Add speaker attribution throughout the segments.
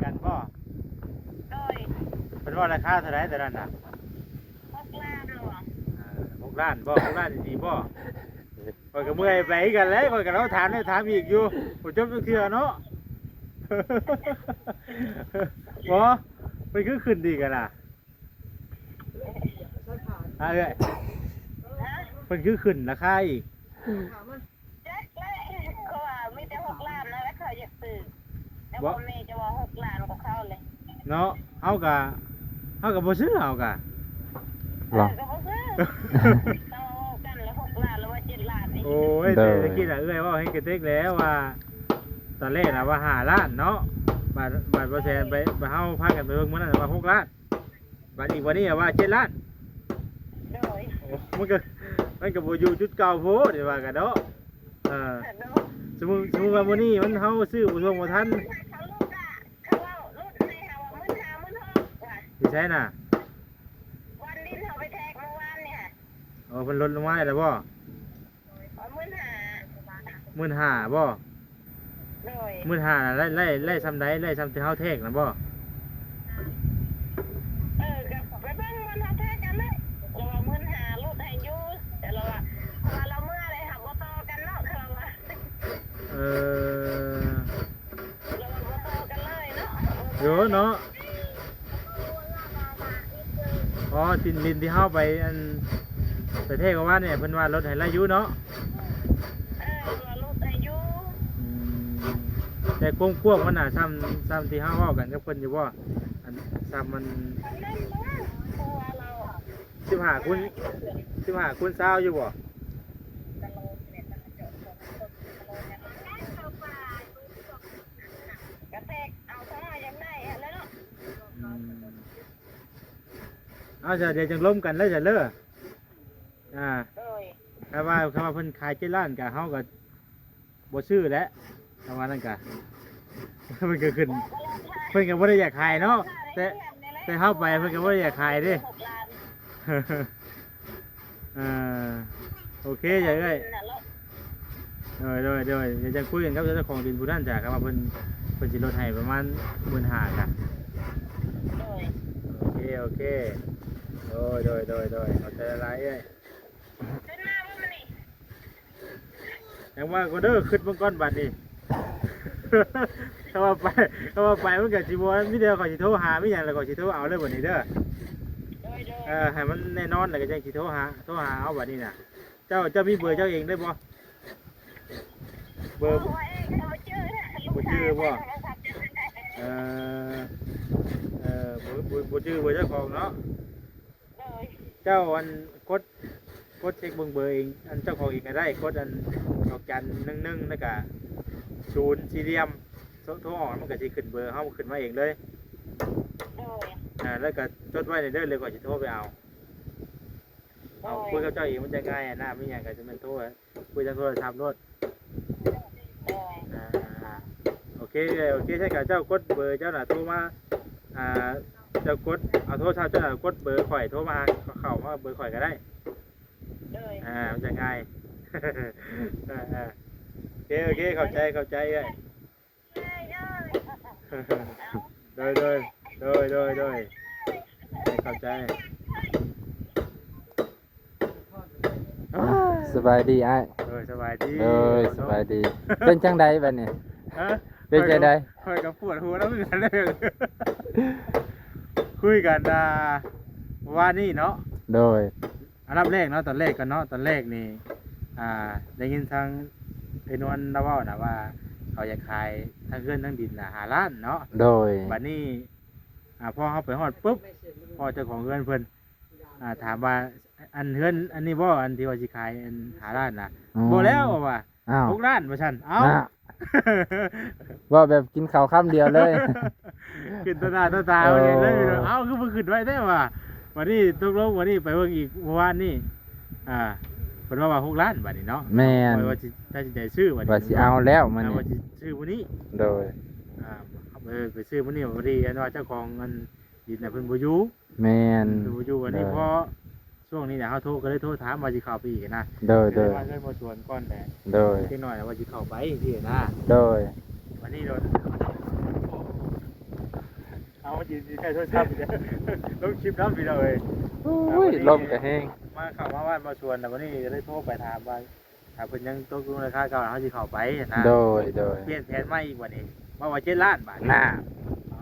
Speaker 1: กันบ่
Speaker 2: โดย
Speaker 1: เป็นว่าราคาเท่าไหร่แต่นั้นน่ะ
Speaker 2: 6 ล้านหรอ
Speaker 1: 6 ล้านบ่6 ล้านดีบ่ข้อยก็เมื่อยไปกันแล้วข้อยก็เราถามได้ถามอีกอยู่บ่จบจักเทื่อเนาะ บ่มันคือขึ้นดีกันน่ะเอ้ยมันคือขึ้นราคาอีก
Speaker 2: แจ็คเลยเขาว่ามีแต่6 ล้านนะแล้วเขาอยากซื้อแล้วพ่อแม่จะว่า6 ล้านกับเขาเลย
Speaker 1: เนาะเอาก็บ่ซื้อเอาก็
Speaker 3: หรอ
Speaker 2: ก็บ่ซื้อต้องกันแล้ว6 ล้านแล้วว่า7 ล้านนี่
Speaker 1: โอ้ยแต่ตะกี้น่ะเอ้ยว่าให้กระเต็กแล้วว่าตอนแรกน่ะว่า5 ล้านเนาะบาทบ่แซนไปเฮาพากันไปเบิ่งมื้อนั้นว่า6 ล้านบาทอีกวันนี้ว่า7 ล้าน
Speaker 2: โดย
Speaker 1: โอ้มันก็บ่อยู่จุดเก่าโพดนี่ว่ากันเนาะสมมุติว่ามื้อนี้มันเฮาซื้อบ่ทรงบ่ทัน
Speaker 2: เขาลูกอ่ะเขาว่าลูกในหาว่า15,000ว่ะ
Speaker 1: สิใช่น่ะ
Speaker 2: วันนี้เขาไปแทกเมื่อวานเนี่ย
Speaker 1: เพิ่นลดลงมาแล้วบ่ 15,000บ่
Speaker 2: โดย
Speaker 1: 15,000น่ะไล่ซ้ำใดไล่ซ้ำที่เฮาแทกน่ะบ่
Speaker 2: กับไปเบิ่งมันเขาแทกกันเลยเราว่า15,000ลูกให้อยู่แต่เราว่าเราเมื่อไรหักบ่ต่อกันเนาะเขาว่าเราบ่ต่อกันเลยเนาะ
Speaker 1: โยเนาะอ๋อสินดินที่เฮาไปอันไปเทกว่าเนี่ยเพิ่นว่ารถให้ไล่อยู่เนาะ
Speaker 2: ว่าลูกให้อยู่
Speaker 1: แต่กว้างๆมันน่ะซ้ำที่เฮาเว้ากันกับเพิ่นอยู่บ่อันซ้ำมัน15คูณ20อยู่บ่
Speaker 2: กระแทกเอาเข้ามายังได้แล้วเนาะ
Speaker 1: เอาจะเดี๋ยวจังล้มกันแล้วจะเลิก
Speaker 2: โดย
Speaker 1: ถ้าว่าเพิ่นขาย7 ล้านก็เฮาก็บ่ซื้อแล้วถ้าว่านั่นก็ มันก็ขึ้นเพิ่นก็บ่ได้อยากขายเนาะแต่เฮาไปเพิ่นก็บ่ได้อยากขายเด้ โอเคจ้ะเอ้ยโดยเดี๋ยวจะคุยกันกับเจ้าของดินผู้นั้นจ้ะครับว่าเพิ่นสิลดให้ประมาณ15,000จ้ะโอเคโดยเอาใจละลายเอ้ยยังว่าก็เด้อขึ้นเบิ่งก่อนบัดนี้ ถ้าว่าไปมันก็สิบ่มีเดียวก็สิโทรหามีหยังแล้วก็สิโทรเอาเลยบัดนี้เด้อให้มันแน่นอนแล้วก็จังสิโทรหาเอาบัดนี้น่ะเจ้ามีเบอร์เจ้าเองได้บ่เบอร์บ่ชื่อบ่บ่ชื่อเบอร์เจ้าของเนาะเจ้าอันกดเช็คเบิ่งเบอร์เองอันเจ้าของเองก็ได้กดอันดอกจัน11แล้วก็0สี่เหลี่ยมโทรออกมันก็สิขึ้นเบอร์เฮาขึ้นมาเองเลยแล้วก็จดไว้ในเด้อเลยก่อนสิโทรไปเอาคุยกับเจ้าเองมันจะง่ายนะไม่อย่างก็จะเป็นโทรคุยทางโทรศัพท์รถโอเคใช่กับเจ้ากดเบอร์เจ้าหน้าโทรมาเจ้ากดเอาโทรศัพท์เจ้าหน้ากดเบอร์ข่อยโทรมาเข้ามาเบอร์ข่อยก็ได้มันจะง่ายโอเคเข้าใจเลยโดยเข้าใจ
Speaker 3: สบายดีไอ้
Speaker 1: สบายดี
Speaker 3: สบายดีเป็นจังใดบัดนี้เป็นจังใด
Speaker 1: คุยกับปวดหัวแล้วเหมือนกันเลยคุยกันว่านี่เนาะ
Speaker 3: โดย
Speaker 1: อันดับแรกเนาะตอนแรกนี่ได้ยินทางไอ้นวลเล่านะว่าเขาอยากขายทั้งเงินทั้งดิน5 ล้านเนาะ
Speaker 3: โดย
Speaker 1: บัดนี้พอเขาไปฮอดปุ๊บพอเจ้าของเงินเพิ่นถามว่าอันเงินอันนี้บ่อันที่ว่าสิขายอัน5 ล้านน่ะบ่แล้วว่า6 ล้านว่าซั่นเอ้า
Speaker 3: ว่าแบบกินข้าวค่ำเดียวเลย
Speaker 1: ขึ้นตาเลยเอ้าคือบ่ขึ้นไว้ได้ว่าวันนี้ตกลงวันนี้ไปเบิ่งอีกเมื่อวานนี้เพิ่นว่า6 ล้านบัดนี้เนาะ
Speaker 3: แม่น
Speaker 1: ว่าสิถ้าสิได้ซื้อบัดนี้
Speaker 3: ว่าสิเอาแล้วมัน
Speaker 1: ว่าสิซื้อมื้อนี้
Speaker 3: โดย
Speaker 1: ไปซื้อมื้อนี้พอดีอันว่าเจ้าของเงินดินน่ะเพิ่นบ่อยู่
Speaker 3: แม่น
Speaker 1: บ่อยู่วันนี้พอช่วงนี้เนี่ยเฮาโทรก็เลยโทรถามว่าสิเข้าไปอีกนะ
Speaker 3: โดย
Speaker 1: ว่าเงินบ่ชวนก่อนแหละ
Speaker 3: โดย
Speaker 1: จักหน่อยว่าสิเข้าไปที่นะ
Speaker 3: โดย
Speaker 1: วันนี้โดน กินใช้โทรศัพท์เนี่ยลงคลิปน้ำพี่น้องเอ้ย
Speaker 3: อุ้ยลมก็แห้ง
Speaker 1: มาเข้ามาว่ามาชวนแต่วันนี้จะได้โทรไปถามว่าถ้าเพิ่นยังตกลงราคาเก่าเขาสิเข้าไปนะ
Speaker 3: โดย
Speaker 1: เปลี่ยนแผนใหม่อีกวันนี้มาว่า7 ล้านบาท
Speaker 3: น่า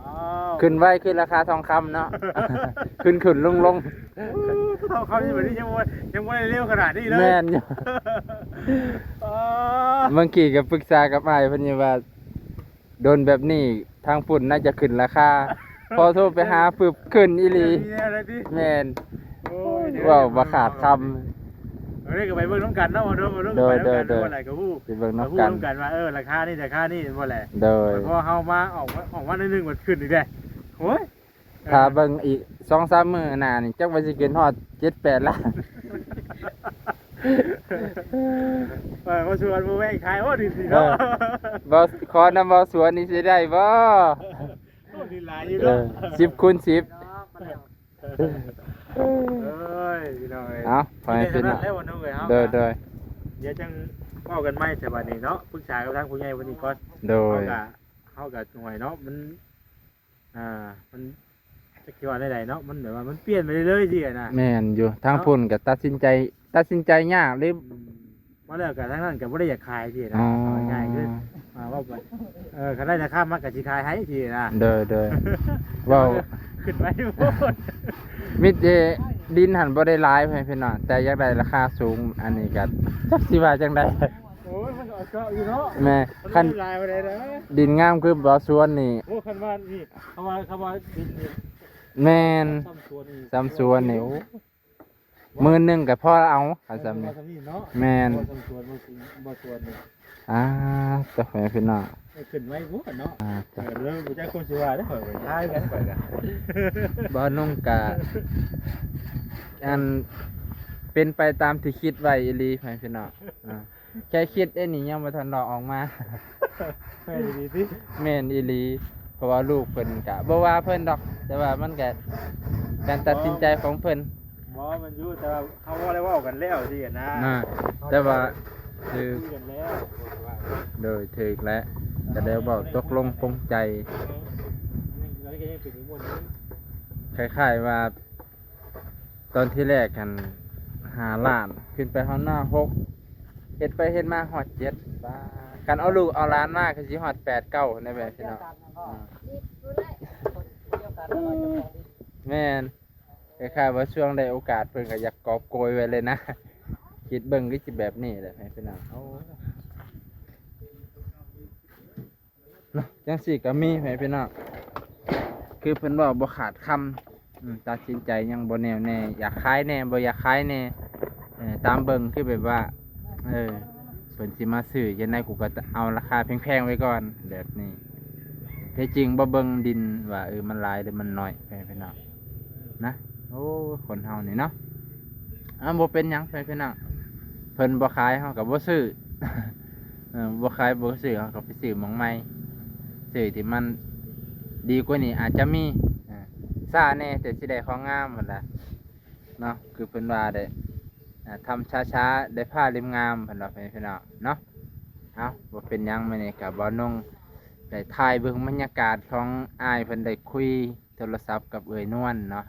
Speaker 1: อ๋อ
Speaker 3: ขึ้นไว้ขึ้นราคาทองคำเนาะ ขึ้นลง
Speaker 1: เขาที่แบบนี้ยังไม่ได้เร็วขนาดนี้เลย
Speaker 3: แม่นอยู่
Speaker 1: อ๋อ
Speaker 3: เมื่อกี้ก็ปรึกษากับอ้ายเพิ่นอยู่ว่าโดนแบบนี้ทางฝุ่นน่าจะขึ้นราคา พอโทรไปหาปึบขึ้นอีหลี
Speaker 1: มีอะไรที่
Speaker 3: แม่น
Speaker 1: โอ้ยเดี๋ยว
Speaker 3: ว้าวบ่ขาดค
Speaker 1: เอาเรื่องกับไปเบิ่งน้ำกันเนาะมาดูมาดู
Speaker 3: โด
Speaker 1: ไป
Speaker 3: ย
Speaker 1: น้ำกัน
Speaker 3: โดย
Speaker 1: ว่าอะไรกับผู้
Speaker 3: ำไปเบิ่ง
Speaker 1: มา
Speaker 3: น้ำ
Speaker 1: พูด
Speaker 3: กัน
Speaker 1: น้ำกันว่าราคานี่ว่าอะไร
Speaker 3: โดย
Speaker 1: พอเฮามาออกวันนึงมันขึ้นอีกได้โอ้ย
Speaker 3: ถ้าเบิ่งอีก 2-3 มื้อหน้านี่จักว่าสิขึ้นฮอด 7-8 ล้าน
Speaker 1: มาชวนมาแม่ขายโอ้ดีสิ
Speaker 3: เอ
Speaker 1: เนาะ
Speaker 3: อ บ่ขอนำบ่สวนนี่สิได้บ่
Speaker 1: โอ้ดีหลายอยู่
Speaker 3: เอ
Speaker 1: เนาะ
Speaker 3: อ10คูณ10
Speaker 1: เอ้ยพี่น้อง
Speaker 3: เอ้าไปพี่น้อง
Speaker 1: แล้ววันนู้นเลยเฮา
Speaker 3: โดย
Speaker 1: เดี๋ยวจังเว้ากันใหม่แต่บัดนี้เนาะปรึกษากับทางผู้ใหญ่วันนี้ก่อน
Speaker 3: โดย
Speaker 1: เฮากับหน่วยเนาะมันมันจะคิดว่าได้ๆเนาะมันแบบว่ามันเปลี่ยนไปเรื่อยๆสินะ
Speaker 3: แม่นอยู่ทางพุ่นก็ตัดสินใจยากเลย
Speaker 1: มาแล้วกับทางนั้นก็บ่ได้อยากขายสินะ
Speaker 3: อ๋อ
Speaker 1: เอาง่ายๆคือว่าไปคันได้ราคามากก็สิขายให้สินะ
Speaker 3: โดยเว้า
Speaker 1: ขึ้นไปโพด
Speaker 3: มิดดินหันบ่ได้หลายเพิ่นพี่น้องแต่อยากได้ราคาสูงอันนี้ก็จักสิว่าจังได๋
Speaker 1: โอ้ยมันก็เจาะอยู่เนาะ
Speaker 3: แม่
Speaker 1: มัน
Speaker 3: คัน
Speaker 1: ลายไปเลยนะ
Speaker 3: ดินงามคือบ่สวนนี่
Speaker 1: โอ้คันว่านี่เขาว่าดินนี่
Speaker 3: แม่น
Speaker 1: ซ้ำสวนนี่
Speaker 3: ซ้ำสวนนี่โอ้มื้อหนึงก็พอเอาคันซ้ำนี่
Speaker 1: นี่เนาะ
Speaker 3: แม่น
Speaker 1: บ่ซ้ำสวนบ่สวนนี่
Speaker 3: ตะแม่พี่น้อง
Speaker 1: ขึ้นไว้พวกเนาะ
Speaker 3: จ้ะ
Speaker 1: เรื่องบ่จักคนสิว่าได้ข่อยไปทายกันข่อยก็
Speaker 3: บ่นุ่งกะอันเป็นไปตามที่คิดไว้อีหลีแม่พี่น้องแค่คิดนี่ยังบ่ทันดอกออกมา
Speaker 1: แม่ดีสิ
Speaker 3: แม่นอีหลีเพราะว่าลูกเพิ่นกะบ่ว่าเพิ่นดอก แต่ว่ามันก็การตัดสินใจของเพิ่น
Speaker 1: บ่มันอยู่แต่ว่าเขาบ่ได้เว้ากันแล้วสินะ
Speaker 3: นะแต่ว่าคือ
Speaker 1: คุยกันแล้ว
Speaker 3: โดยถึกและก็ได้เว้าตกลงปรงใจ
Speaker 1: แล้วก็ยังเป็นอยู่หมดนี้
Speaker 3: คล้ายๆว่า ตอนที่แรกกัน5 ล้านขึ้นไปฮอดหน้า6เฮ็ดไปเฮ็ดมาฮอด7บากันเอาลูกเอาหลานมาก็สิฮอด8 9ในแบบพี่น้องแม่นคล้ายๆว่าช่วงได้โอกาสเพิ่นก็อยากกอบโกยไว้เลยนะ คิดเบิ่งก็สิแบบนี้แหละพี่น้องเนาะจังซี่ก็มีพี่น้องคือเพิ่นเว้าบ่ขาดคำตัดสินใจยังบ่แน่วแน่อยากขายแน่บ่อยากขายแน่ตามเบิ่งคือแบบว่าเพิ่นสิมาซื้อจังได๋กูก็เอาราคาแพงๆไว้ก่อนแบบนี้แท้จริงบ่เบิ่งดินว่ามันหลายหรือมันน้อยพี่น้องนะโอ้คนเฮานี่เนาะบ่เป็นหยังพี่น้องเพิ่นบ่ขายเฮาก็บ่ซื้อ บ่ขายบ่ซื้อเฮาก็ไปซื้อหม้องใหม่ซื้อที่มันดีกว่านี้อาจจะมีซ่าแน่แต่สิได้ของงามหมดล่ะเนาะคือเพิ่นว่าได้ทำช้าๆได้ผ้าริมงามเพิ่นว่าพี่น้องเนาะเอาบ่เป็นหยังมื้อนี้ก็บ่นงได้ถ่ายเบิ่งบรรยากาศของอ้ายเพิ่นได้คุยโทรศัพท์กับเอ่ยนวลเนาะ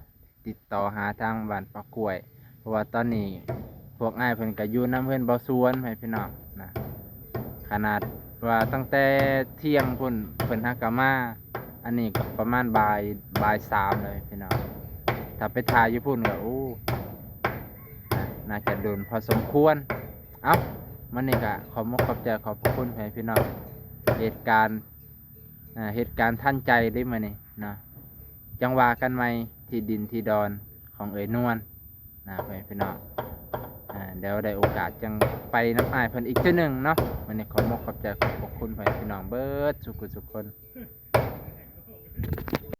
Speaker 3: ติดต่อหาทางบ้านปากกล้วยเพราะว่าตอนนี้พวกอ้ายเพิ่นก็อยู่นำเพิ่นบ่สวนให้พี่น้องนะขนาดว่าตั้งแต่เที่ยงพุ่นเพิ่นหากะมาอันนี้ก็ประมาณบ่าย3เลยพี่น้องถ้าไปถ่ายอยู่พุ่นก็น่าจะโดนพอสมควรเอ้ามันนี่ก็ขอบใจขอบพระคุณให้พี่น้องเหตุการณ์ทันใจได้มานี่นะจังว่ากันใหม่ที่ดินที่ดอนของเอ๋ยนวลนะพี่น้องเดี๋ยวได้โอกาสจังไปน้ำอ้ายเพิ่นอีกทีหนึ่งเนาะมันนี่ขอบใจขอบพระคุณให้พี่น้องเบิดสุขคน